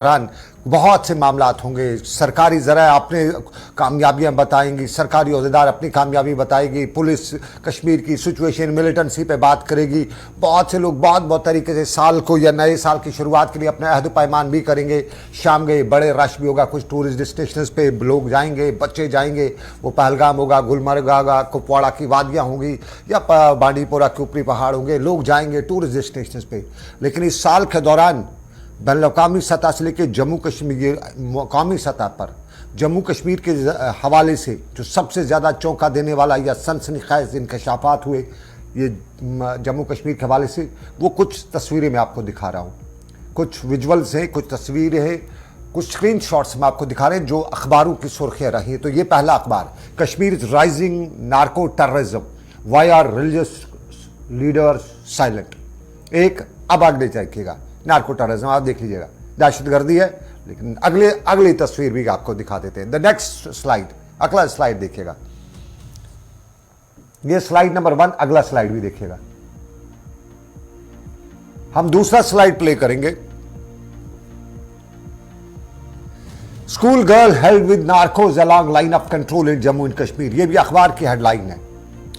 दौरान बहुत से मामलात होंगे। सरकारी ज़राए अपने कामयाबियां बताएंगी, सरकारी ओहदेदार अपनी कामयाबी बताएगी, पुलिस कश्मीर की सिचुएशन मिलिटेंसी पे बात करेगी। बहुत से लोग बहुत बहुत तरीके से साल को या नए साल की शुरुआत के लिए अपने अहद पैमान भी करेंगे। शाम गए बड़े रश भी होगा, कुछ टूरिस्ट डेस्टिनेशंस पे लोग जाएंगे, बच्चे जाएंगे। वो पहलगाम होगा, गुलमर्ग होगा, कुपवाड़ा की वादियाँ होंगी या बांडीपोरा के ऊपरी पहाड़ होंगे। लोग जाएंगे टूरिस्ट डेस्टिनेशंस पे। लेकिन इस साल के दौरान बैनुल-अक़वामी सतह से लेकर जम्मू कश्मीर मकामी सतह पर जम्मू कश्मीर के हवाले से जो सबसे ज़्यादा चौंका देने वाला या सनसनीखेज़ इंकशाफात हुए ये जम्मू कश्मीर के हवाले से, वो कुछ तस्वीरें मैं आपको दिखा रहा हूँ। कुछ विजुअल्स हैं, कुछ तस्वीरें हैं, कुछ स्क्रीन शॉट्स में आपको दिखा रहे हैं जो अखबारों की सुर्खियाँ रही हैं। तो ये पहला अखबार, Kashmir is rising narco terrorism, why are religious leaders silent. एक अब आगे देखिएगा, नार्को टेररिज्म आप देख लीजिएगा, दहशतगर्दी है। लेकिन अगली तस्वीर भी आपको दिखा देते हैं। द नेक्स्ट स्लाइड, अगला स्लाइड देखिएगा, ये स्लाइड नंबर 1, अगला स्लाइड भी देखिएगा। हम दूसरा स्लाइड प्ले करेंगे। School girl held with Narcos along line of control in Jammu and Kashmir, ये भी अखबार की हेडलाइन है।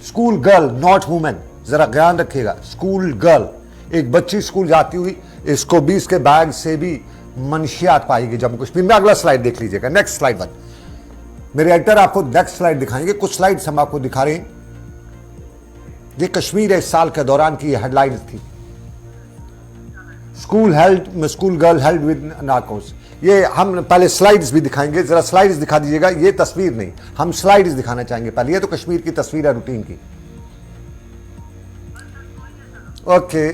स्कूल गर्ल नॉट वुमेन, जरा ध्यान रखिएगा, स्कूल गर्ल, एक बच्ची स्कूल जाती हुई, इसको भी इसके बैग से भी मंशियात पाएगी जम्मू कश्मीर में। अगला स्लाइड देख लीजिएगा, नेक्स्ट स्लाइड 1। मेरे एडिटर आपको नेक्स्ट स्लाइड दिखाएंगे, कुछ स्लाइड्स हम आपको दिखा रहे हैं। ये कश्मीर इस साल के दौरान की हेडलाइंस थी। School girl held with Narcos. ये हम पहले स्लाइड्स भी दिखाएंगे, जरा स्लाइड्स दिखा दीजिएगा, ये तस्वीर नहीं, हम स्लाइड्स दिखाना चाहेंगे पहले। ये तो कश्मीर की तस्वीर है रूटीन की। ओके,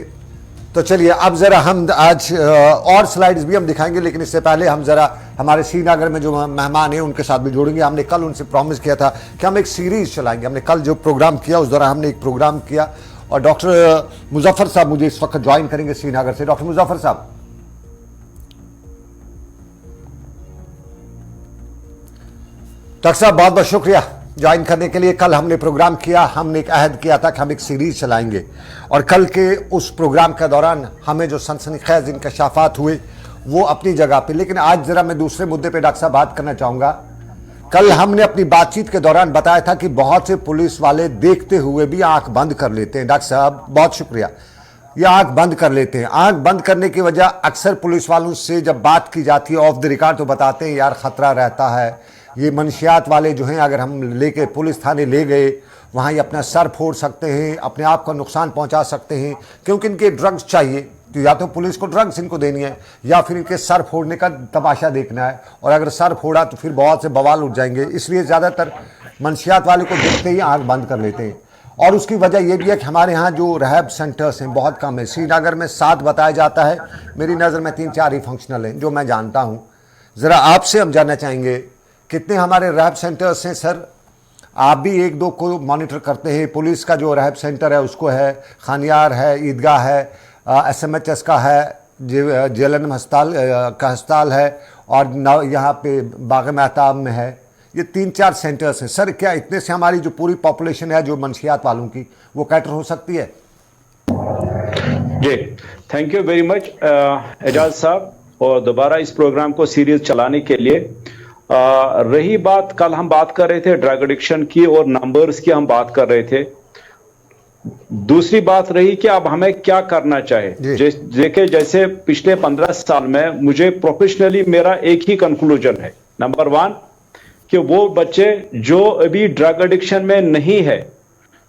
तो चलिए अब जरा हम आज और स्लाइड्स भी हम दिखाएंगे, लेकिन इससे पहले हम जरा हमारे श्रीनगर में जो मेहमान हैं उनके साथ भी जोड़ेंगे। हमने कल उनसे प्रॉमिस किया था कि हम एक सीरीज चलाएंगे। हमने कल जो प्रोग्राम किया उस दौरान हमने एक प्रोग्राम किया और डॉक्टर मुजफ्फर साहब मुझे इस वक्त ज्वाइन करेंगे श्रीनगर से। डॉक्टर मुजफ्फर साहब, डॉक्टर साहब बहुत बहुत शुक्रिया ज्वाइन करने के लिए। कल हमने प्रोग्राम किया, हमने एक अहद किया था कि हम एक सीरीज चलाएंगे और कल के उस प्रोग्राम के दौरान हमें जो सनसनीखेज़ इंकशाफात हुए वो अपनी जगह पे। लेकिन आज जरा मैं दूसरे मुद्दे पे डॉक्टर साहब बात करना चाहूँगा। कल हमने अपनी बातचीत के दौरान बताया था कि बहुत से पुलिस वाले देखते हुए भी आंख बंद कर लेते हैं। डॉक्टर साहब बहुत शुक्रिया, ये आंख बंद कर लेते हैं। आंख बंद करने की वजह अक्सर पुलिस वालों से जब बात की जाती है ऑफ द रिकॉर्ड तो बताते हैं यार खतरा रहता है, ये मंशियात वाले जो हैं अगर हम लेके पुलिस थाने ले गए वहाँ ये अपना सर फोड़ सकते हैं, अपने आप को नुकसान पहुँचा सकते हैं, क्योंकि इनके ड्रग्स चाहिए। तो या तो पुलिस को ड्रग्स इनको देनी है या फिर इनके सर फोड़ने का तमाशा देखना है, और अगर सर फोड़ा तो फिर बहुत से बवाल उठ जाएंगे। इसलिए ज़्यादातर मंशियात वाले को देखते ही आँख बंद कर लेते हैं। और उसकी वजह यह भी है कि हमारे यहाँ जो रहब सेंटर्स हैं बहुत कम है। श्रीनगर में 7 बताया जाता है, मेरी नज़र में 3-4 ही फंक्शनल हैं जो मैं जानता हूँ। ज़रा आपसे हम जानना चाहेंगे कितने हमारे रहब सेंटर्स हैं सर? आप भी 1-2 को मॉनिटर करते हैं। पुलिस का जो रहब सेंटर है उसको है, खानियार है, ईदगाह है, SMHS का है, JLNM अस्पताल है, और यहाँ पे बाग महताब में है। ये 3-4 सेंटर्स हैं सर। क्या इतने से हमारी जो पूरी पॉपुलेशन है जो मंशियात वालों की वो कैटर हो सकती है? जी, thank you very much Ejaz साहब, और दोबारा इस प्रोग्राम को सीरीज चलाने के लिए। रही बात, कल हम बात कर रहे थे ड्रग एडिक्शन की और नंबर्स की हम बात कर रहे थे। दूसरी बात रही कि अब हमें क्या करना चाहिए। देखिए, जैसे पिछले 15 साल में मुझे प्रोफेशनली मेरा एक ही कंक्लूजन है। नंबर 1 कि वो बच्चे जो अभी ड्रग एडिक्शन में नहीं है,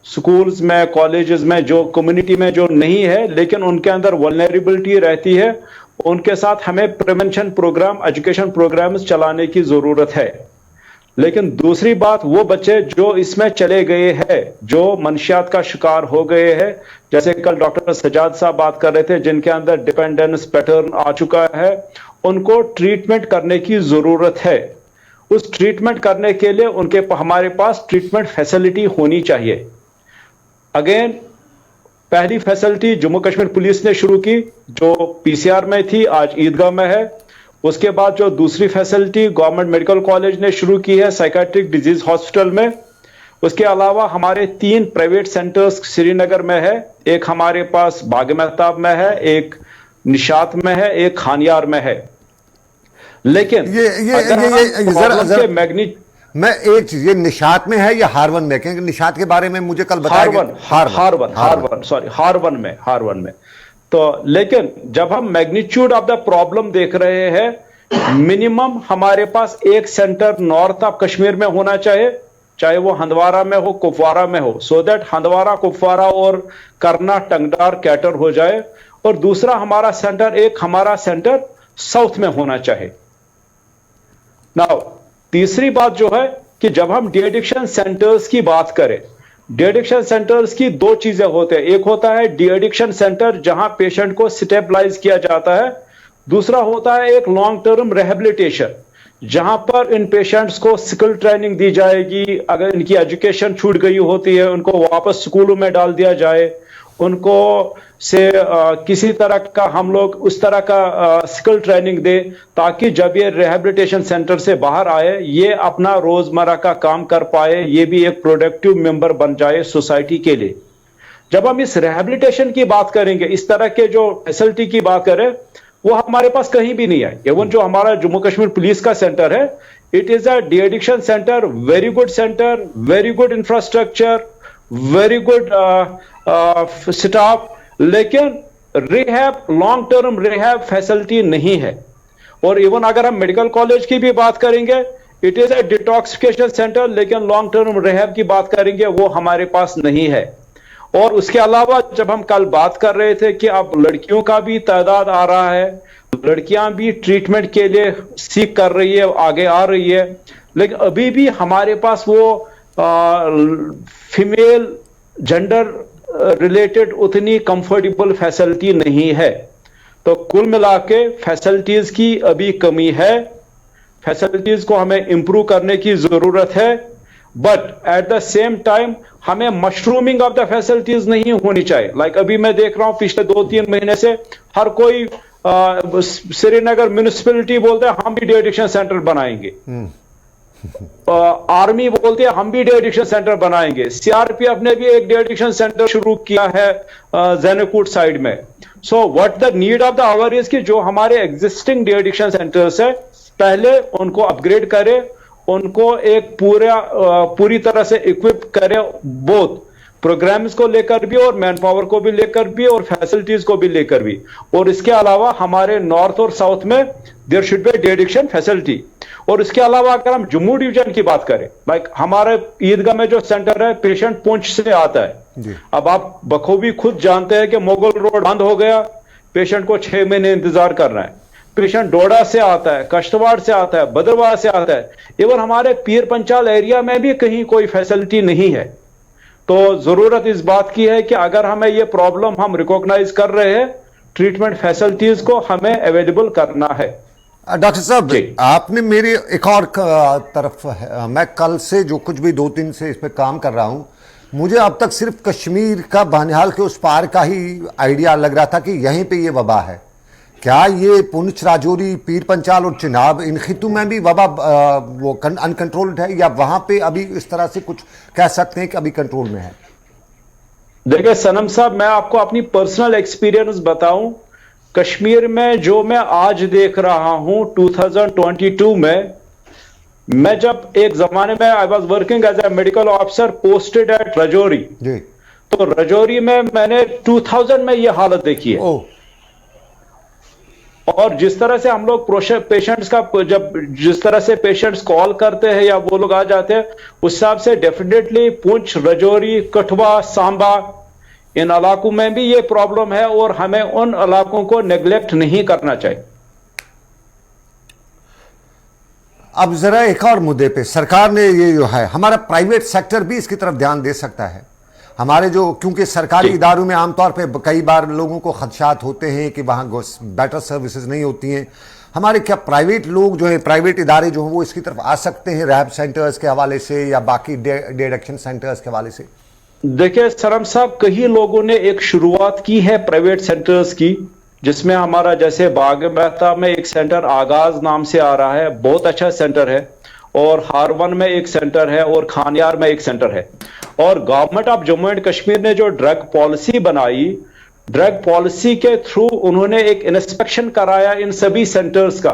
स्कूल्स में, कॉलेजेस में, जो कम्युनिटी में जो नहीं है लेकिन उनके अंदर वल्नरेबिलिटी रहती है, उनके साथ हमें प्रिवेंशन प्रोग्राम, एजुकेशन प्रोग्राम्स चलाने की जरूरत है। लेकिन दूसरी बात, वो बच्चे जो इसमें चले गए हैं, जो मंशियात का शिकार हो गए हैं, जैसे कल डॉक्टर सजाद साहब बात कर रहे थे, जिनके अंदर डिपेंडेंस पैटर्न आ चुका है, उनको ट्रीटमेंट करने की जरूरत है। उस ट्रीटमेंट करने के लिए हमारे पास ट्रीटमेंट फैसिलिटी होनी चाहिए। अगेन, पहली फैसिलिटी जम्मू कश्मीर पुलिस ने शुरू की जो PCR में थी, आज ईदगाह में है। उसके बाद जो दूसरी फैसिलिटी गवर्नमेंट मेडिकल कॉलेज ने शुरू की है साइकेट्रिक डिजीज हॉस्पिटल में। उसके अलावा हमारे 3 प्राइवेट सेंटर्स श्रीनगर में है, एक हमारे पास बाग महताब में है, एक निशात में है, एक खानियार में है। लेकिन अगर हम प्रॉब्लम के मैग्नीट्यूड, मैं एक चीज, ये निशात में है या हारवन में? क्योंकि निशात के बारे में मुझे कल बताया हारवन में। तो लेकिन जब हम मैग्नीट्यूड ऑफ द प्रॉब्लम देख रहे हैं, मिनिमम हमारे पास एक सेंटर नॉर्थ ऑफ कश्मीर में होना चाहिए, चाहे वो हंदवारा में हो, कुपवारा में हो, सो दैट हंदवारा, कुपवारा और करना, टंगदार, कैटर हो जाए। और दूसरा हमारा सेंटर साउथ में होना चाहिए। नाउ तीसरी बात जो है कि जब हम डी एडिक्शन सेंटर्स की बात करें, डी एडिक्शन सेंटर्स की दो चीजें होते हैं। एक होता है डी एडिक्शन सेंटर जहां पेशेंट को स्टेबलाइज किया जाता है, दूसरा होता है एक लॉन्ग टर्म रिहेबिलिटेशन, जहां पर इन पेशेंट्स को स्किल ट्रेनिंग दी जाएगी। अगर इनकी एजुकेशन छूट गई होती है, उनको वापस स्कूलों में डाल दिया जाए, उनको से किसी तरह का हम लोग उस तरह का स्किल ट्रेनिंग दे, ताकि जब ये रिहेबिलिटेशन सेंटर से बाहर आए, ये अपना रोजमर्रा का काम कर पाए, ये भी एक प्रोडक्टिव मेंबर बन जाए सोसाइटी के लिए। जब हम इस रिहेबिलिटेशन की बात करेंगे, इस तरह के जो फैसिलिटी की बात करें, वो हमारे पास कहीं भी नहीं है। इवन जो हमारा जम्मू कश्मीर पुलिस का सेंटर है, it is a de addiction centre, very good centre, very good infrastructure, very good staff, लेकिन rehab, long term rehab facility नहीं है। और इवन अगर हम मेडिकल कॉलेज की भी बात करेंगे, it is a detoxification centre, लेकिन लॉन्ग टर्म रिहैब की बात करेंगे वो हमारे पास नहीं है। और उसके अलावा जब हम कल बात कर रहे थे कि अब लड़कियों का भी तादाद आ रहा है, लड़कियां भी ट्रीटमेंट के लिए सीख कर रही है, आगे आ रही है, लेकिन अभी भी हमारे पास वो फीमेल जेंडर रिलेटेड उतनी कंफर्टेबल फैसिलिटी नहीं है। तो कुल मिला के फैसिलिटीज की अभी कमी है, फैसिलिटीज को हमें इंप्रूव करने की जरूरत है, but at the same time हमें मशरूमिंग ऑफ द फैसिलिटीज नहीं होनी चाहिए। लाइक अभी मैं देख रहा हूं पिछले 2-3 महीने से हर कोई श्रीनगर म्यूनिसिपैलिटी बोलते हैं हम भी डी एडिक्शन सेंटर बनाएंगे, आर्मी बोलते हैं हम भी डी एडिक्शन सेंटर बनाएंगे, सीआरपीएफ ने भी एक डी एडिक्शन सेंटर शुरू किया है जैनकोट साइड में। So what the need of the our is कि जो हमारे एग्जिस्टिंग डी एडिक्शन सेंटर्स है, पहले उनको अपग्रेड करें, उनको एक पूरी तरह से इक्विप करें, बोथ प्रोग्राम्स को लेकर भी और मैन पावर को भी लेकर भी और फैसिलिटीज को भी लेकर भी। और इसके अलावा हमारे नॉर्थ और साउथ में there should be de addiction facility. और इसके अलावा अगर हम जम्मू डिवीजन की बात करें, लाइक हमारे ईदगाह में जो सेंटर है, पेशेंट पुंछ से आता है। अब आप बखूबी खुद जानते हैं कि मोगल रोड बंद हो गया, पेशेंट को 6 महीने इंतजार करना है। पेशेंट डोडा से आता है, कश्तवाड़ से आता है, भद्रवाह से आता है, इवन हमारे पीर पंचाल एरिया में भी कहीं कोई फैसिलिटी नहीं है। तो जरूरत इस बात की है कि अगर हमें ये प्रॉब्लम हम रिकॉग्नाइज कर रहे हैं, ट्रीटमेंट फैसिलिटीज को हमें अवेलेबल करना है। डॉक्टर साहब, आपने मेरी एक और तरफ है, मैं कल से जो कुछ भी 2-3 से इस पे काम कर रहा हूं, मुझे अब तक सिर्फ कश्मीर का बहरहाल के उस पार का ही आइडिया लग रहा था कि यहीं पे ये वबा है। क्या ये पुंछ, राजौरी, पीर पंचाल और चिनाब, इन खितों में भी वबा वो अनकंट्रोल्ड है, या वहां पे अभी इस तरह से कुछ कह सकते हैं कि अभी कंट्रोल में है? देखिए सनम साहब, मैं आपको अपनी पर्सनल एक्सपीरियंस बताऊं, कश्मीर में जो मैं आज देख रहा हूं 2022 में, मैं जब एक जमाने में I was working as a medical officer posted at Rajouri, तो राजौरी में मैंने 2000 में ये हालत देखी है। और जिस तरह से हम लोग पेशेंट्स का जिस तरह से पेशेंट्स कॉल करते हैं या वो लोग आ जाते हैं, उस हिसाब से डेफिनेटली पुंछ, राजौरी, कठुआ, सांबा, इन इलाकों में भी ये प्रॉब्लम है और हमें उन इलाकों को नेग्लेक्ट नहीं करना चाहिए। अब जरा एक और मुद्दे पे, सरकार ने ये जो है, हमारा प्राइवेट सेक्टर भी इसकी तरफ ध्यान दे सकता है। हमारे जो, क्योंकि सरकारी इदारों में आमतौर पे कई बार लोगों को खदशात होते हैं कि वहाँ बेटर सर्विसेज नहीं होती हैं। हमारे क्या प्राइवेट लोग जो है, प्राइवेट इदारे जो हैं, वो इसकी तरफ आ सकते हैं रैब सेंटर्स के हवाले से या बाकी डी एडिक्शन सेंटर्स के हवाले से? देखिए सरम साहब, कई लोगों ने एक शुरुआत की है प्राइवेट सेंटर्स की, जिसमें हमारा जैसे बाग मेहता में एक सेंटर आगाज नाम से आ रहा है, बहुत अच्छा सेंटर है, और हारवन में एक सेंटर है, और खानियार में एक सेंटर है। और government of Jammu and Kashmir ने जो ड्रग पॉलिसी बनाई, ड्रग पॉलिसी के थ्रू उन्होंने एक इंस्पेक्शन कराया इन सभी सेंटर्स का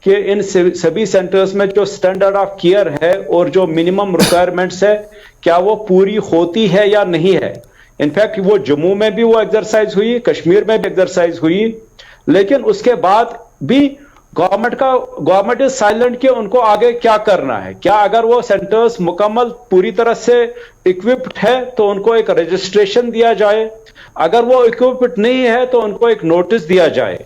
कि इन सभी सेंटर्स में जो स्टैंडर्ड ऑफ केयर है और जो मिनिमम रिक्वायरमेंट्स है क्या वो पूरी होती है या नहीं है। इनफैक्ट वो जम्मू में भी वो एक्सरसाइज हुई, कश्मीर में भी एक्सरसाइज हुई, लेकिन उसके बाद भी गवर्नमेंट इज साइलेंट कि उनको आगे क्या करना है। क्या अगर वो सेंटर्स मुकम्मल पूरी तरह से इक्विप्ड है तो उनको एक रजिस्ट्रेशन दिया जाए, अगर वो इक्विप्ड नहीं है तो उनको एक नोटिस दिया जाए।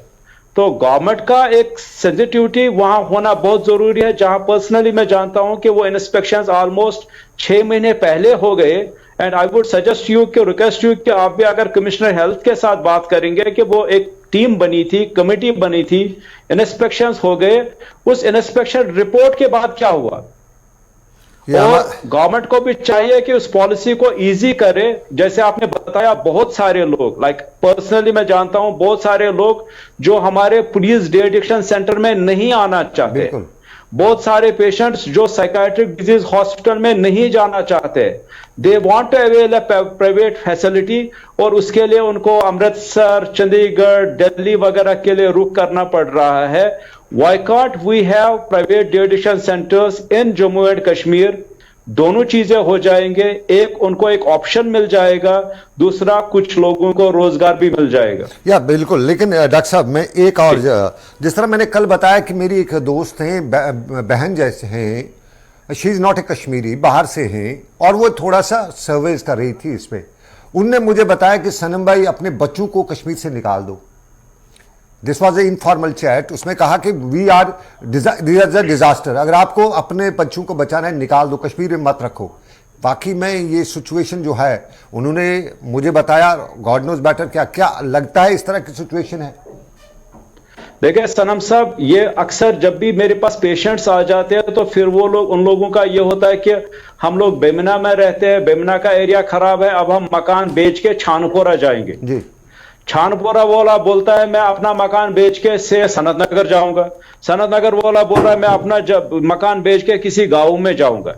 तो गवर्नमेंट का एक सेंसिटिविटी वहां होना बहुत जरूरी है, जहां पर्सनली मैं जानता हूं कि वो इंस्पेक्शंस ऑलमोस्ट 6 महीने पहले हो गए। And I would suggest you कि रिक्वेस्ट यू कि आप भी अगर कमिश्नर हेल्थ के साथ बात करेंगे कि वो एक टीम बनी थी, कमेटी बनी थी, इंस्पेक्शंस हो गए, उस इंस्पेक्शन रिपोर्ट के बाद क्या हुआ। और गवर्नमेंट को भी चाहिए कि उस पॉलिसी को इजी करे। जैसे आपने बताया बहुत सारे लोग, लाइक पर्सनली मैं जानता हूं बहुत सारे लोग जो हमारे पुलिस डी एडिक्शन सेंटर में नहीं आना चाहते, बहुत सारे पेशेंट्स जो साइकाट्रिक डिजीज हॉस्पिटल में नहीं जाना चाहते, they want to avail a private facility, और उसके लिए उनको अमृतसर, चंडीगढ़, दिल्ली वगैरह के लिए रुख करना पड़ रहा है। Why can't we have private de-addiction centers in Jammu and Kashmir? दोनों चीजें हो जाएंगे, एक उनको एक ऑप्शन मिल जाएगा, दूसरा कुछ लोगों को रोजगार भी मिल जाएगा। या बिल्कुल। लेकिन डॉक्टर साहब मैं एक और, जिस तरह मैंने कल बताया कि मेरी एक दोस्त हैं, बहन जैसे हैं, she is not a Kashmiri, बाहर से हैं, और वो थोड़ा सा सर्वेज कर रही थी इस पे। उनने मुझे बताया कि सनम भाई अपने बच्चों को कश्मीर से निकाल दो। This was a informal chat. उसमें कहा कि वी आर डिजास्टर, अगर आपको अपने बच्चों को बचाना है निकाल दो, कश्मीर में मत रखो। बाकी में ये सिचुएशन जो है उन्होंने मुझे बताया, गॉड नोज बेटर, क्या क्या लगता है इस तरह की सिचुएशन है। देखिए सनम साहब, ये अक्सर जब भी मेरे पास पेशेंट्स आ जाते हैं तो फिर वो लोग, उन लोगों का ये होता है कि हम लोग बेमना में रहते हैं, बेमना का एरिया खराब है, अब हम मकान बेच के छानपोरा जाएंगे जी। छानपोरा वाला बोलता है मैं अपना मकान बेच के से सनत नगर जाऊंगा, सनत नगर वाला बोल रहा है मैं अपना मकान बेच के किसी गांव में जाऊंगा।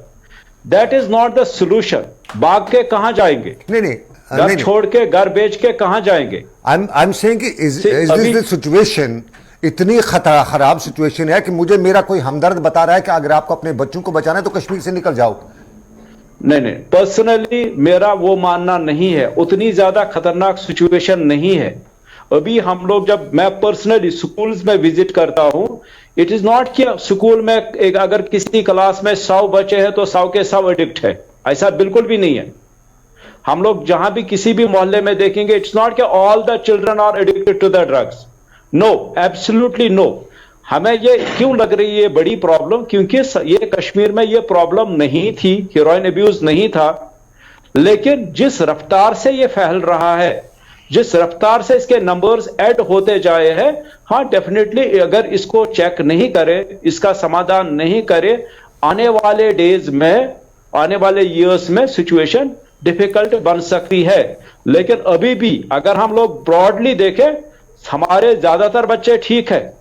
That is not the solution. भाग के कहां जाएंगे? नहीं, घर छोड़ के, घर बेच के कहां जाएंगे? आई एम सेइंग कि इज दिस सिचुएशन इतनी खराब सिचुएशन है कि मुझे मेरा कोई हमदर्द बता रहा है कि अगर आपको अपने बच्चों को बचाना है तो कश्मीर से निकल जाओ। नहीं, पर्सनली मेरा वो मानना नहीं है, उतनी ज्यादा खतरनाक सिचुएशन नहीं है। अभी हम लोग, जब मैं पर्सनली स्कूल्स में विजिट करता हूं, इट इज नॉट कि स्कूल में एक अगर किसी क्लास में 100 बच्चे हैं तो 100 के 100 एडिक्ट है, ऐसा बिल्कुल भी नहीं है। हम लोग जहां भी किसी भी मोहल्ले में देखेंगे, इट्स नॉट कि all the children are addicted to the drugs. No, absolutely no. हमें ये क्यों लग रही है बड़ी प्रॉब्लम? क्योंकि ये कश्मीर में ये प्रॉब्लम नहीं थी, हेरोइन अब्यूज नहीं था, लेकिन जिस रफ्तार से ये फैल रहा है, जिस रफ्तार से इसके नंबर्स ऐड होते जाए हैं, हाँ डेफिनेटली अगर इसको चेक नहीं करे, इसका समाधान नहीं करे, आने वाले डेज में, आने वाले ईयर्स में सिचुएशन डिफिकल्ट बन सकती है। लेकिन अभी भी अगर हम लोग ब्रॉडली देखें, हमारे ज्यादातर बच्चे ठीक है,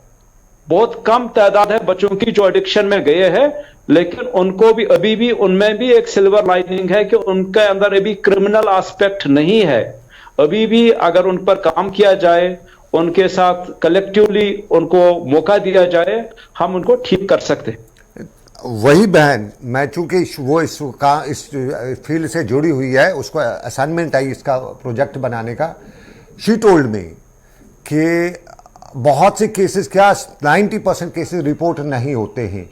बहुत कम तादाद है बच्चों की जो एडिक्शन में गए हैं, लेकिन उनको भी अभी भी, उनमें भी एक सिल्वर लाइनिंग है कि उनके अंदर अभी क्रिमिनल एस्पेक्ट नहीं है। अभी भी अगर उन पर काम किया जाए, उनके साथ कलेक्टिवली उनको मौका दिया जाए, हम उनको ठीक कर सकते हैं। वही बहन, मैं चूंकि वो इस फील्ड से जुड़ी हुई है, उसको असाइनमेंट आई इसका प्रोजेक्ट बनाने का, शी टोल्ड मी कि बहुत से केसेस, क्या 90% केसेस रिपोर्ट नहीं होते हैं,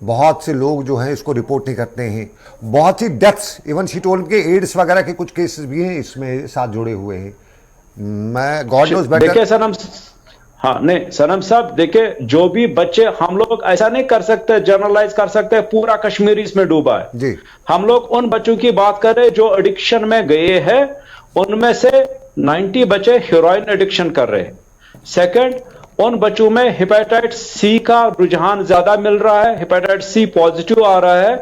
बहुत से लोग जो हैं इसको रिपोर्ट नहीं करते हैं, बहुत सी डेथ्स, इवन शी टोल्ड के एड्स वगैरह के कुछ केसेस भी हैं इसमें साथ जुड़े हुए हैं। मैं गॉड नोज बेटर। देखिए सनम, हाँ नहीं सनम साहब, देखिए जो भी बच्चे, हम लोग ऐसा नहीं कर सकते, जनरलाइज कर सकते पूरा कश्मीर इसमें डूबा है जी। हम लोग उन बच्चों की बात करें जो एडिक्शन में गए हैं, उनमें से 90 बच्चे हेरोइन एडिक्शन कर रहे हैं। सेकंड, उन बच्चों में हेपेटाइटिस सी का रुझान ज्यादा मिल रहा है, हेपेटाइटिस सी पॉजिटिव आ रहा है।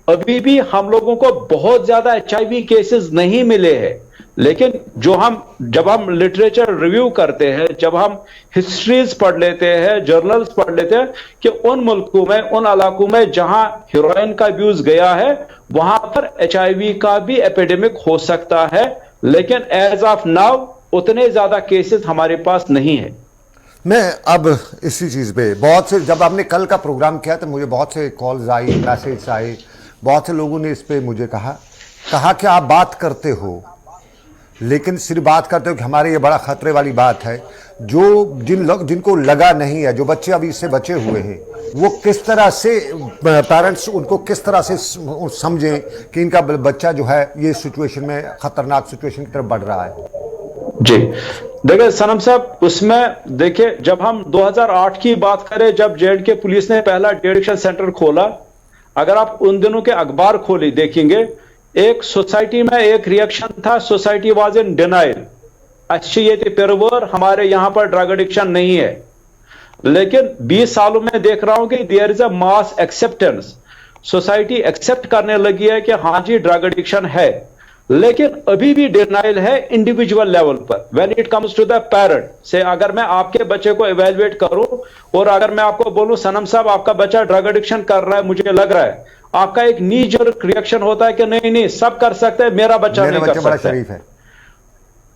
अभी भी हम लोगों को बहुत ज्यादा HIV केसेस नहीं मिले हैं, लेकिन जब हम लिटरेचर रिव्यू करते हैं, जब हम हिस्ट्रीज पढ़ लेते हैं, जर्नल्स पढ़ लेते हैं कि उन मुल्कों में, उन इलाकों में जहां हेरोइन का अब्यूज गया है, वहां पर HIV का भी एपिडेमिक हो सकता है, लेकिन एज ऑफ नाउ उतने ज्यादा केसेस हमारे पास नहीं है। मैं अब इसी चीज़ पे बहुत से, जब आपने कल का प्रोग्राम किया तो मुझे बहुत से कॉल्स आई, मैसेज आए, बहुत से लोगों ने इस पे मुझे कहा कि आप बात करते हो, लेकिन सिर्फ बात करते हो कि हमारे ये बड़ा खतरे वाली बात है। जो जिनको लगा नहीं है, जो बच्चे अभी इससे बचे हुए हैं, वो किस तरह से पेरेंट्स उनको किस तरह से समझें कि इनका बच्चा जो है ये सिचुएशन में, खतरनाक सिचुएशन की तरफ बढ़ रहा है। जी देखिए सनम साहब, उसमें देखिए जब हम 2008 की बात करें, जब जेएंडके पुलिस ने पहला डी एडिक्शन सेंटर खोला, अगर आप उन दिनों के अखबार खोले देखेंगे, एक सोसाइटी में एक रिएक्शन था, सोसाइटी वाज इन डिनाइल, अच्छी ये पेरवर, हमारे यहां पर ड्रग एडिक्शन नहीं है। लेकिन 20 सालों में देख रहा हूं कि there is a mass acceptance, society accept करने लगी है कि हाँ जी ड्रग एडिक्शन है, लेकिन अभी भी डिनाइल है इंडिविजुअल लेवल पर। When it comes to the parent से, अगर मैं आपके बच्चे को इवेलुएट करूं और अगर मैं आपको बोलूं सनम साहब आपका बच्चा ड्रग एडिक्शन कर रहा है, मुझे लग रहा है, आपका एक नी जर्क रिएक्शन होता है कि नहीं नहीं सब कर सकते हैं, मेरा बच्चा नहीं कर सकता है,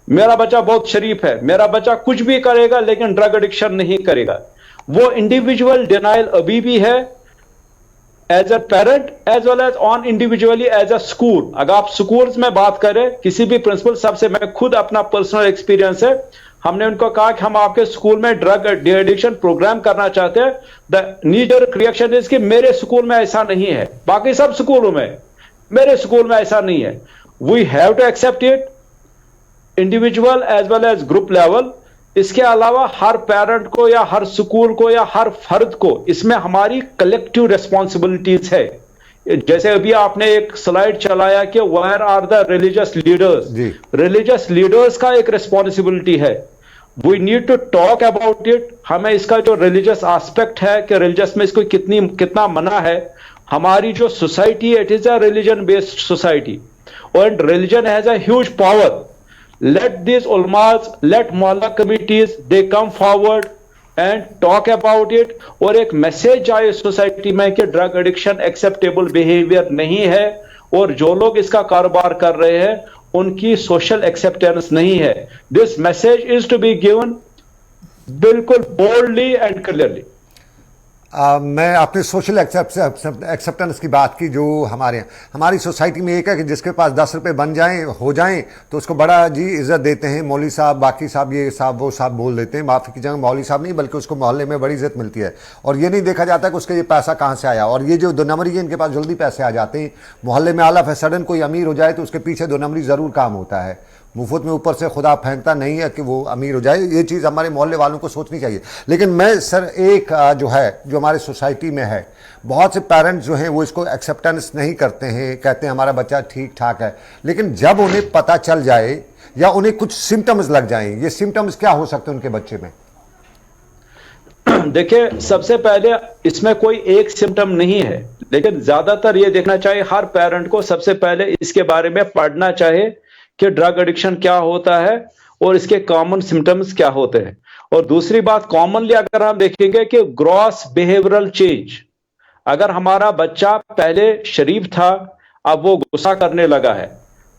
मेरा बच्चा बहुत शरीफ है, मेरा बच्चा कुछ भी करेगा लेकिन ड्रग एडिक्शन नहीं करेगा। वो इंडिविजुअल डिनाइल अभी भी है, as a parent as well as on individually as a school. अगर आप स्कूल्स में बात करें, किसी भी प्रिंसिपल सबसे, मैं खुद अपना पर्सनल एक्सपीरियंस है, हमने उनको कहा कि हम आपके स्कूल में ड्रग एडिक्शन प्रोग्राम करना चाहते हैं। द नीडर रिएक्शन इज कि मेरे स्कूल में ऐसा नहीं है, बाकी सब स्कूलों में, मेरे स्कूल में ऐसा नहीं है। We have to accept it individual as well as group level. इसके अलावा हर पेरेंट को या हर स्कूल को या हर फर्द को इसमें हमारी कलेक्टिव रिस्पॉन्सिबिलिटीज है। जैसे अभी आपने एक स्लाइड चलाया कि where are the religious leaders, religious leaders का एक रिस्पॉन्सिबिलिटी है, we need to talk about it. हमें इसका जो रिलीजियस एस्पेक्ट है कि रिलीजियस में इसको कितना मना है, हमारी जो society it is a religion based society and religion has a huge power. Let these ulmas, let mohalla committees, they come forward and talk about it, और एक मैसेज आए सोसाइटी में कि ड्रग एडिक्शन एक्सेप्टेबल बिहेवियर नहीं है, और जो लोग इसका कारोबार कर रहे हैं उनकी सोशल एक्सेप्टेंस नहीं है। This message is to be given बिल्कुल बोल्डली एंड क्लियरली। मैं आपने सोशल एक्सेप्टेंस की बात की, जो हमारी सोसाइटी में एक है कि जिसके पास 10 रुपये बन जाएं हो जाएं तो उसको बड़ा जी इज्जत देते हैं, मौलवी साहब, बाकी साहब, ये साहब वो साहब बोल देते हैं। माफ़ी की जगह मौलवी साहब नहीं, बल्कि उसको मोहल्ले में बड़ी इज्जत मिलती है, और ये नहीं देखा जाता कि उसका ये पैसा कहाँ से आया। और ये जो 2 नंबरी है, इनके पास जल्दी पैसे आ जाते हैं मोहल्ले में। ऑल ऑफ ए सडन कोई अमीर हो जाए तो उसके पीछे 2 नंबरी ज़रूर काम होता है। मुफ्त में ऊपर से खुदा फेंकता नहीं है कि वो अमीर हो जाए। ये चीज़ हमारे मोहल्ले वालों को सोचनी चाहिए। लेकिन मैं सर एक जो हमारे सोसाइटी में है, बहुत से पेरेंट्स जो हैं वो इसको एक्सेप्टेंस नहीं करते हैं, कहते हैं हमारा बच्चा ठीक ठाक है। लेकिन जब उन्हें पता चल जाए या उन्हें कुछ सिम्टम्स लग जाएं, ये सिम्टम्स क्या हो सकते हैं उनके बच्चे में? देखिए, सबसे पहले इसमें कोई एक सिम्टम नहीं है, लेकिन ज्यादातर ये देखना चाहिए हर पेरेंट को सबसे पहले इसके बारे में पढ़ना चाहिए कि ड्रग एडिक्शन क्या होता है और इसके कॉमन सिम्टम्स क्या होते हैं। और दूसरी बात, कॉमनली अगर हम देखेंगे कि ग्रॉस बिहेवियरल चेंज, अगर हमारा बच्चा पहले शरीफ था अब वो गुस्सा करने लगा है,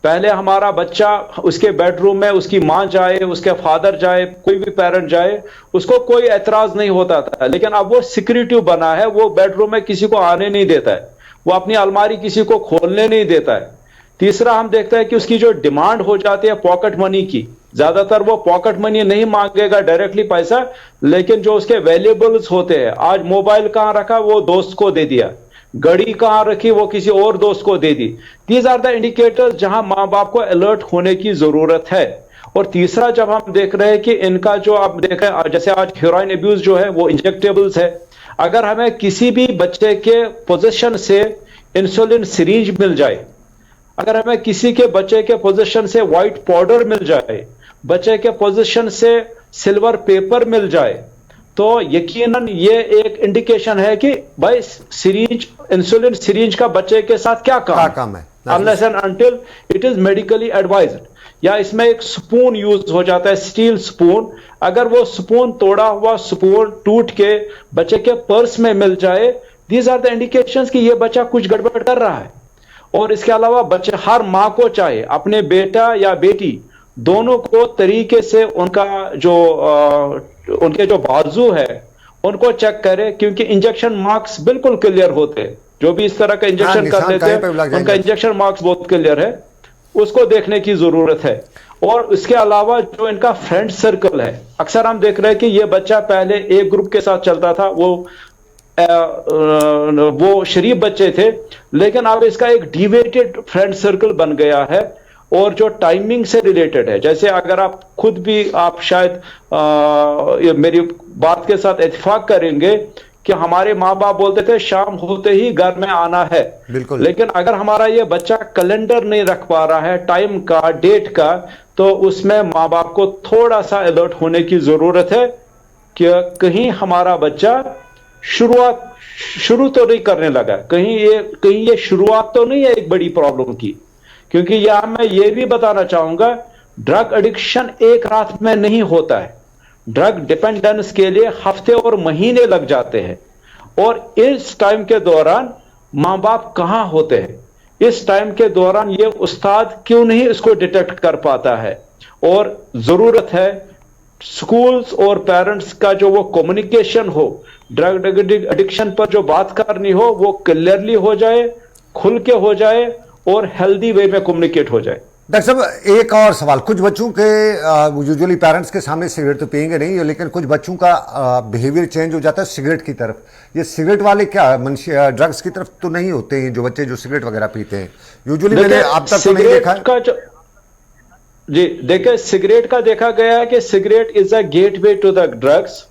पहले हमारा बच्चा उसके बेडरूम में उसकी मां जाए, उसके फादर जाए, कोई भी पेरेंट जाए, उसको कोई एतराज नहीं होता था, लेकिन अब वो सिक्योरिटी बना है, वो बेडरूम में किसी को आने नहीं देता है, वो अपनी अलमारी किसी को खोलने नहीं देता है। तीसरा हम देखते हैं कि उसकी जो डिमांड हो जाती है पॉकेट मनी की, ज्यादातर वो पॉकेट मनी नहीं मांगेगा डायरेक्टली पैसा, लेकिन जो उसके वैल्यूएबल्स होते हैं, आज मोबाइल कहां रखा वो दोस्त को दे दिया, घड़ी कहां रखी वो किसी और दोस्त को दे दी। दीज आर द इंडिकेटर्स जहां मां बाप को अलर्ट होने की जरूरत है। और तीसरा, जब हम देख रहे हैं कि इनका जो आप देख रहे हैं जैसे आज हेरोइन अब्यूज जो है वो इंजेक्टेबल्स है, अगर हमें किसी भी बच्चे के पोजीशन से इंसुलिन सिरिंज मिल जाए, अगर हमें किसी के बच्चे के पोजीशन से व्हाइट पाउडर मिल जाए, बच्चे के पोजीशन से सिल्वर पेपर मिल जाए, तो यकीनन ये एक इंडिकेशन है कि भाई सिरिंज, इंसुलिन सिरिंज का बच्चे के साथ क्या काम है, unless and until it is medically advised. या इसमें एक स्पून यूज हो जाता है, स्टील स्पून, अगर वो स्पून, तोड़ा हुआ स्पून टूट के बच्चे के पर्स में मिल जाए, दीज आर द इंडिकेशंस कि ये बच्चा कुछ गड़बड़ कर रहा है। और इसके अलावा बच्चे, हर मां को चाहे अपने बेटा या बेटी दोनों को तरीके से उनका जो उनके जो बाजू है उनको चेक करें, क्योंकि इंजेक्शन मार्क्स बिल्कुल क्लियर होते हैं। जो भी इस तरह का इंजेक्शन कर लेते हैं उनका इंजेक्शन मार्क्स बहुत क्लियर है, उसको देखने की जरूरत है। और उसके अलावा जो इनका फ्रेंड सर्कल है, अक्सर हम देख रहे हैं कि ये बच्चा पहले एक ग्रुप के साथ चलता था, वो शरीफ बच्चे थे, लेकिन अब इसका एक डिवेटेड फ्रेंड सर्कल बन गया है और जो टाइमिंग से रिलेटेड है। जैसे अगर आप खुद भी, आप शायद मेरी बात के साथ इत्तेफाक करेंगे कि हमारे माँ बाप बोलते थे शाम होते ही घर में आना है, बिल्कुल। लेकिन अगर हमारा ये बच्चा कैलेंडर नहीं रख पा रहा है टाइम का, डेट का, तो उसमें माँ बाप को थोड़ा सा अलर्ट होने की जरूरत है कि कहीं हमारा बच्चा शुरू तो नहीं करने लगा, कहीं ये शुरुआत तो नहीं है एक बड़ी प्रॉब्लम की। क्योंकि यहां मैं ये भी बताना चाहूंगा, ड्रग एडिक्शन एक रात में नहीं होता है। ड्रग डिपेंडेंस के लिए हफ्ते और महीने लग जाते हैं, और इस टाइम के दौरान मां बाप कहां होते हैं, इस टाइम के दौरान ये उस्ताद क्यों नहीं इसको डिटेक्ट कर पाता है। और जरूरत है स्कूल्स और पेरेंट्स का जो वो कम्युनिकेशन हो, ड्रग एडिक्शन पर जो बात करनी हो वो क्लियरली हो जाए, खुल के हो जाए और हेल्दी वे में कम्युनिकेट हो जाए। डॉक्टर साहब, एक और सवाल, कुछ बच्चों के यूजुअली पेरेंट्स के सामने सिगरेट तो पियेंगे नहीं, लेकिन कुछ बच्चों का बिहेवियर चेंज हो जाता है सिगरेट की तरफ। ये सिगरेट वाले क्या ड्रग्स की तरफ तो नहीं होते हैं जो बच्चे जो सिगरेट वगैरह पीते हैं? यूजुअली मैंने अब तक तो नहीं देखा है। जी देखिए, सिगरेट का देखा गया है कि cigarette is a gateway to the drugs,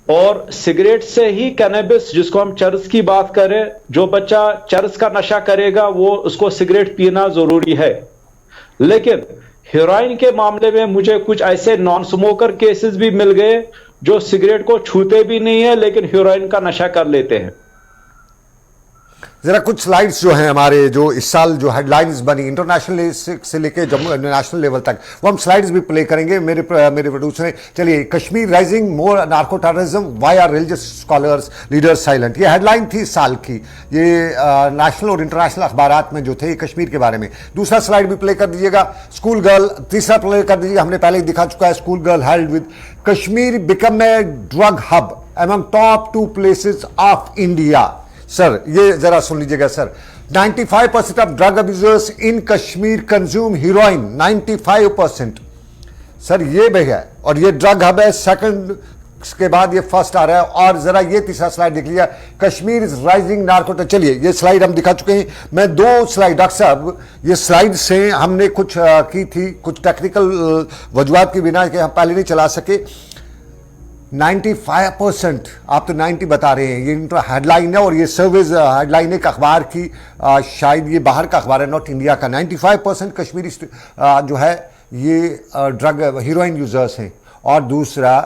और सिगरेट से ही कैनबिस, जिसको हम चरस की बात करें, जो बच्चा चरस का नशा करेगा वो उसको सिगरेट पीना जरूरी है। लेकिन हेरोइन के मामले में मुझे कुछ ऐसे नॉन स्मोकर केसेस भी मिल गए जो सिगरेट को छूते भी नहीं है लेकिन हेरोइन का नशा कर लेते हैं। जरा कुछ स्लाइड्स जो हैं हमारे, जो इस साल जो हेडलाइंस बनी इंटरनेशनल से लेके जम्मू नेशनल लेवल तक, वो हम स्लाइड्स भी प्ले करेंगे। मेरे प्रोड्यूसर ने, चलिए, Kashmir rising more narco terrorism, why are religious scholars leaders silent, ये हेडलाइन थी इस साल की, ये नेशनल और इंटरनेशनल अखबारात में जो थे कश्मीर के बारे में। दूसरा स्लाइड भी प्ले कर दीजिएगा, स्कूल गर्ल। तीसरा प्ले कर दीजिएगा, हमने पहले ही दिखा चुका है, school girl held with Kashmir become a drug hub among top 2 places of India. Sir ये जरा सुन लीजिएगा sir, 95% of drug abusers in Kashmir consume heroine, 95%। Sir ये भी है, और ये ड्रग हब है, सेकंड के बाद ये फर्स्ट आ रहा है। और जरा ये तीसरा स्लाइड देख लिया, कश्मीर इज राइजिंग नार्को। चलिए, ये स्लाइड हम दिखा चुके हैं। मैं 2 स्लाइड, डॉक्टर साहब, ये स्लाइड से हमने कुछ की थी, कुछ टेक्निकल वजूहात की बिना के हम पहले नहीं चला सके। 95%, आप तो 90 बता रहे हैं, ये इनका हेडलाइन है, और ये सर्विस हेडलाइन एक अखबार की, शायद ये बाहर का अखबार है, नॉट इंडिया का। 95% कश्मीरी जो है ये ड्रग हीरोइन यूजर्स हैं। और दूसरा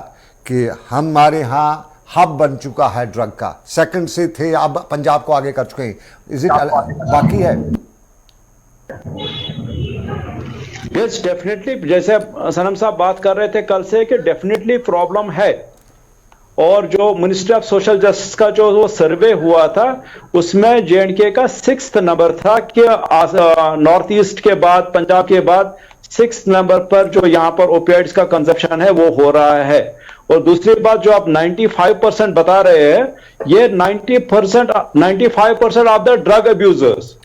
कि हमारे यहाँ हब बन चुका है ड्रग का, सेकंड से थे, अब पंजाब को आगे कर चुके हैं। इज इट बाकी है? यस, डेफिनेटली, जैसे सनम साहब बात कर रहे थे कल से कि डेफिनेटली प्रॉब्लम है। और जो मिनिस्ट्री ऑफ सोशल जस्टिस का जो वो सर्वे हुआ था उसमें J&K का 6th नंबर था कि नॉर्थ ईस्ट के बाद, पंजाब के बाद 6th नंबर पर जो यहाँ पर ओपियाइड्स का कंजप्शन है वो हो रहा है। और दूसरी बात जो आप 95% बता रहे हैं, ये 95% ऑफ द ड्रग अब्यूजर्स,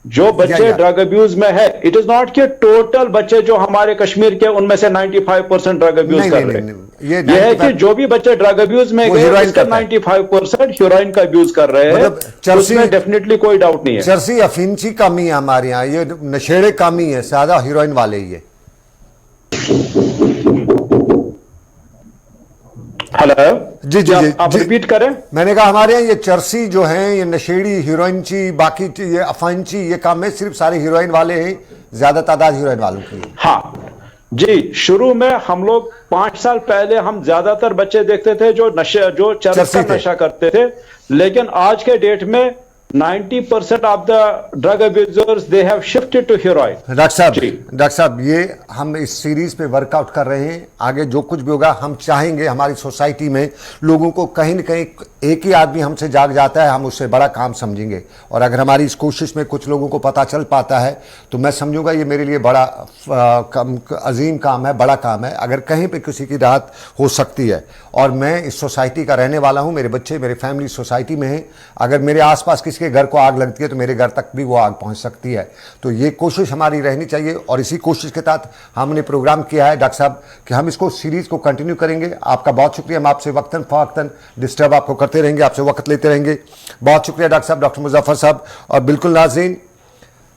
जो बच्चे ड्रग अब्यूज में है, इट इज नॉट कि टोटल बच्चे जो हमारे कश्मीर के उनमें से 95% ड्रग अब्यूज कर रहे हैं। ये है कि जो भी बच्चे ड्रग अब्यूज में गए उसका 95% हीरोइन का अब्यूज कर रहे हैं, मतलब उसमें डेफिनेटली कोई डाउट नहीं है। चरसी अफीम की कमी है हमारे यहाँ, ये नशेड़े कमी है, ज्यादा हीरोइन वाले ही है। हेलो जी जी जी, आप रिपीट करें। मैंने कहा हमारे यहाँ ये चरसी जो हैं, ये नशेड़ी हीरोइनची, बाकी ये अफाइनची, ये काम में सिर्फ सारे हीरोइन वाले हैं, ज्यादा तादाद हीरोइन वालों की। हाँ जी, शुरू में हम लोग 5 साल पहले हम ज्यादातर बच्चे देखते थे जो चरस का नशा करते थे, लेकिन आज के डेट में 90% of the drug abusers they have shifted to heroin. Doctor साहब ये हम इस सीरीज पे वर्कआउट कर रहे हैं। आगे जो कुछ भी होगा हम चाहेंगे हमारी सोसाइटी में लोगों को कहीं न कहीं एक ही आदमी हमसे जाग जाता है, हम उससे बड़ा काम समझेंगे। और अगर हमारी इस कोशिश में कुछ लोगों को पता चल पाता है तो मैं समझूंगा ये मेरे लिए बड़ा अजीम काम है, बड़ा काम है। अगर कहीं पे किसी की राहत हो सकती है, और मैं इस सोसाइटी का रहने वाला हूँ, मेरे बच्चे मेरे फैमिली सोसाइटी में है, अगर मेरे आसपास किसी के घर को आग लगती है तो मेरे घर तक भी वो आग पहुँच सकती है। तो ये कोशिश हमारी रहनी चाहिए और इसी कोशिश के तहत हमने प्रोग्राम किया है डॉक्टर साहब कि हम इसको सीरीज़ को कंटिन्यू करेंगे। आपका बहुत शुक्रिया। हम आपसे वक्तन फ़वक्तन डिस्टर्ब आपको करते रहेंगे, आपसे वक्त लेते रहेंगे। बहुत शुक्रिया डॉक्टर साहब, डॉक्टर मुज़फ़्फ़र साहब। और बिल्कुल नाज़रीन,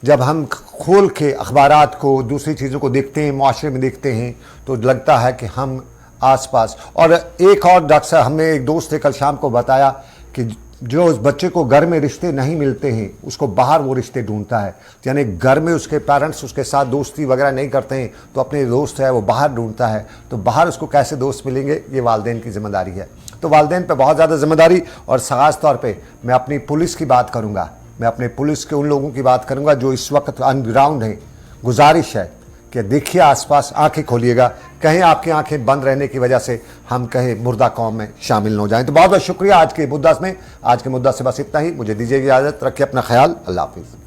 जब हम खोल के अखबारात को, दूसरी चीज़ों को देखते हैं, माशरे में देखते हैं, तो लगता है कि हम आसपास। और एक और डॉक्टर साहब, हमने एक दोस्त ने कल शाम को बताया कि जो उस बच्चे को घर में रिश्ते नहीं मिलते हैं उसको बाहर वो रिश्ते ढूंढता है। यानी घर में उसके पेरेंट्स उसके साथ दोस्ती वगैरह नहीं करते हैं तो अपने दोस्त है वो बाहर ढूंढता है। तो बाहर उसको कैसे दोस्त मिलेंगे, ये वालिदैन की जिम्मेदारी है। तो वालिदैन पे बहुत ज़्यादा जिम्मेदारी। और ख़ास तौर पे मैं अपनी पुलिस की बात करूँगा, मैं अपने पुलिस के उन लोगों की बात करूँगा जो इस वक्त अनग्राउंड हैं। गुजारिश है कि देखिए आसपास, आंखें खोलिएगा, कहीं आपकी आंखें बंद रहने की वजह से हम कहीं मुर्दा कौम में शामिल न हो जाएं। तो बहुत बहुत शुक्रिया आज के मुद्दा में। आज के मुद्दा से बस इतना ही। मुझे दीजिए इजाज़त, रखिए अपना ख्याल। अल्लाह हाफिज़।